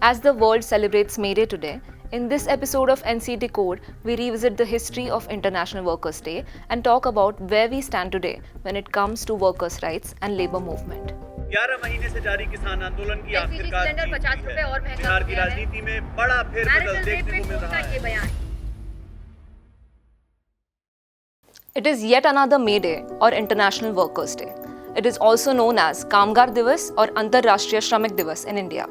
As the world celebrates May Day today, in this episode of NC Decode, we revisit the history of International Workers' Day and talk about where we stand today when it comes to workers' rights and labor movement. 11 महीने से जारी किसान आंदोलन की आखिरकार जीत है। बिहार की राजनीति में बड़ा फेरबदल देखने को मिल रहा है। It is yet another May Day or International Workers' Day. It is also known as Kamgar Divas or Antarrashtriya Shramik Divas in India.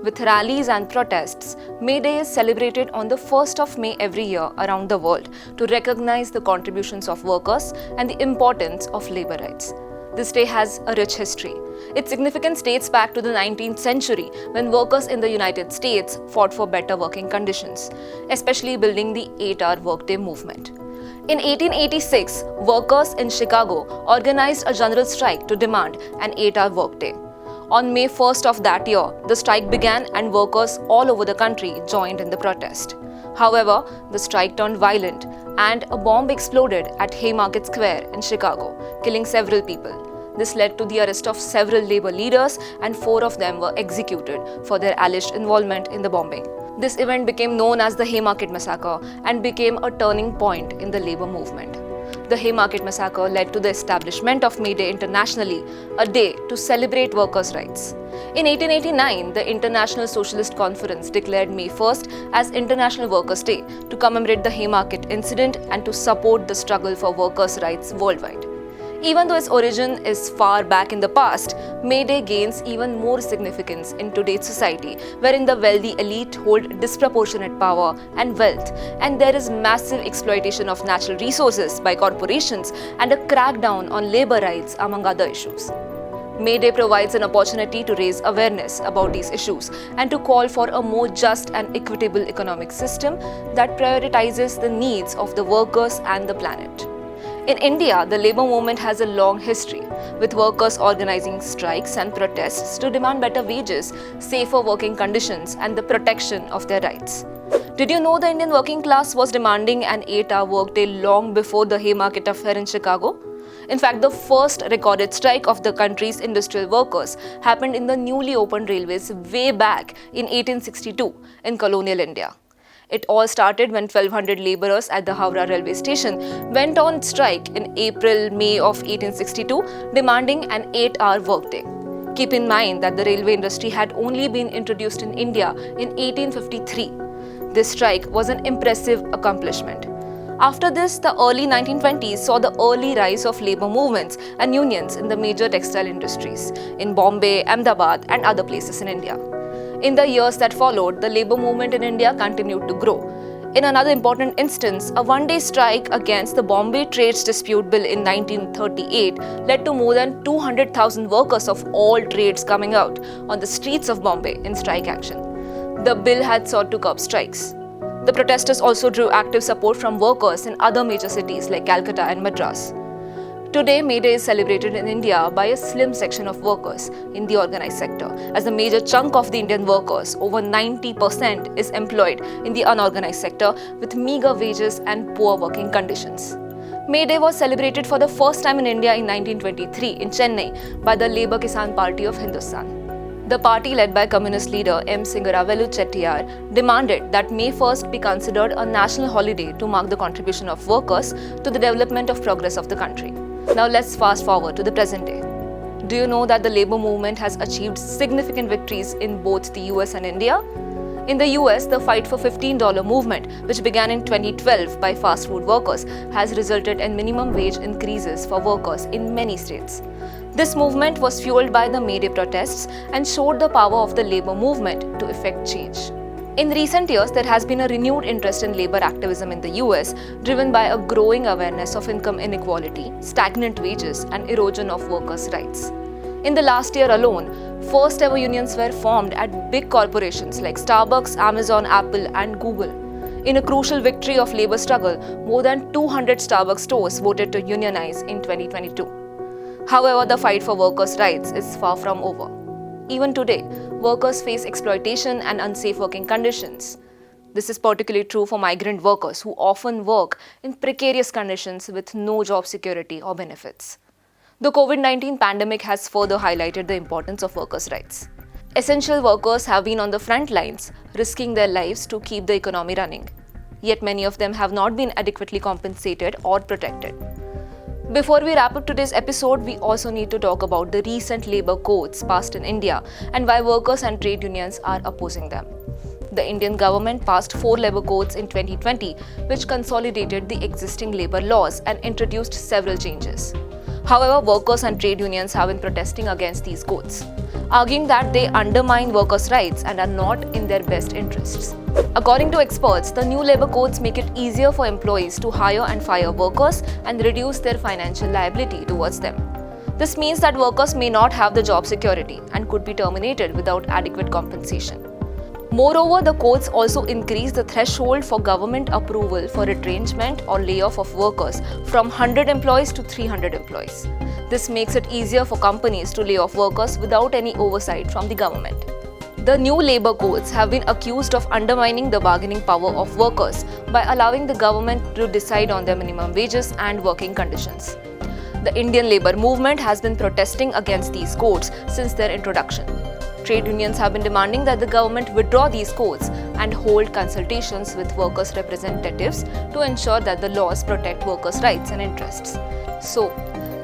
With rallies and protests, May Day is celebrated on the 1st of May every year around the world to recognize the contributions of workers and the importance of labor rights. This day has a rich history. Its significance dates back to the 19th century when workers in the United States fought for better working conditions, especially building the 8-hour workday movement. In 1886, workers in Chicago organized a general strike to demand an 8-hour workday. On May 1st of that year, the strike began and workers all over the country joined in the protest. However, the strike turned violent and a bomb exploded at Haymarket Square in Chicago, killing several people. This led to the arrest of several labor leaders and 4 of them were executed for their alleged involvement in the bombing. This event became known as the Haymarket Massacre and became a turning point in the labor movement. The Haymarket Massacre led to the establishment of May Day internationally, a day to celebrate workers' rights. In 1889, the International Socialist Conference declared May 1st as International Workers' Day to commemorate the Haymarket incident and to support the struggle for workers' rights worldwide. Even though its origin is far back in the past, May Day gains even more significance in today's society, wherein the wealthy elite hold disproportionate power and wealth, and there is massive exploitation of natural resources by corporations and a crackdown on labor rights, among other issues. May Day provides an opportunity to raise awareness about these issues and to call for a more just and equitable economic system that prioritizes the needs of the workers and the planet. In India, the labor movement has a long history, with workers organizing strikes and protests to demand better wages, safer working conditions, and the protection of their rights. Did you know the Indian working class was demanding an 8-hour workday long before the Haymarket affair in Chicago? In fact, the first recorded strike of the country's industrial workers happened in the newly opened railways way back in 1862 in colonial India. It all started when 1,200 labourers at the Howrah railway station went on strike in April-May of 1862, demanding an 8-hour workday. Keep in mind that the railway industry had only been introduced in India in 1853. This strike was an impressive accomplishment. After this, the early 1920s saw the early rise of labour movements and unions in the major textile industries in Bombay, Ahmedabad, and other places in India. In the years that followed, the labour movement in India continued to grow. In another important instance, a one-day strike against the Bombay Trades Dispute Bill in 1938 led to more than 200,000 workers of all trades coming out on the streets of Bombay in strike action. The bill had sought to curb strikes. The protesters also drew active support from workers in other major cities like Calcutta and Madras. Today, May Day is celebrated in India by a slim section of workers in the organized sector, as a major chunk of the Indian workers, over 90%, is employed in the unorganized sector with meager wages and poor working conditions. May Day was celebrated for the first time in India in 1923 in Chennai by the Labour Kisan Party of Hindustan. The party, led by Communist leader M. Singaravelu Chettiar, demanded that May 1st be considered a national holiday to mark the contribution of workers to the development of progress of the country. Now let's fast forward to the present day. Do you know that the labor movement has achieved significant victories in both the US and India? In the US, the Fight for $15 movement, which began in 2012 by fast food workers, has resulted in minimum wage increases for workers in many states. This movement was fueled by the May Day protests and showed the power of the labor movement to effect change. In recent years, there has been a renewed interest in labor activism in the US, driven by a growing awareness of income inequality, stagnant wages, and erosion of workers' rights. In the last year alone, first ever unions were formed at big corporations like Starbucks, Amazon, Apple, and Google. In a crucial victory of labor struggle, more than 200 Starbucks stores voted to unionize in 2022. However, the fight for workers' rights is far from over. Even today, workers face exploitation and unsafe working conditions. This is particularly true for migrant workers who often work in precarious conditions with no job security or benefits. The COVID-19 pandemic has further highlighted the importance of workers' rights. Essential workers have been on the front lines, risking their lives to keep the economy running. Yet many of them have not been adequately compensated or protected. Before we wrap up today's episode, we also need to talk about the recent labour codes passed in India and why workers and trade unions are opposing them. The Indian government passed 4 labour codes in 2020, which consolidated the existing labour laws and introduced several changes. However, workers and trade unions have been protesting against these codes, arguing that they undermine workers' rights and are not in their best interests. According to experts, the new labour codes make it easier for employees to hire and fire workers and reduce their financial liability towards them. This means that workers may not have the job security and could be terminated without adequate compensation. Moreover, the codes also increase the threshold for government approval for retrenchment or layoff of workers from 100 employees to 300 employees. This makes it easier for companies to lay off workers without any oversight from the government. The new labour codes have been accused of undermining the bargaining power of workers by allowing the government to decide on their minimum wages and working conditions. The Indian labour movement has been protesting against these codes since their introduction. Trade unions have been demanding that the government withdraw these codes and hold consultations with workers' representatives to ensure that the laws protect workers' rights and interests. So,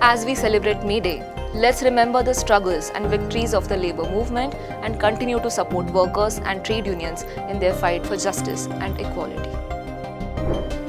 as we celebrate May Day, let's remember the struggles and victories of the labour movement and continue to support workers and trade unions in their fight for justice and equality.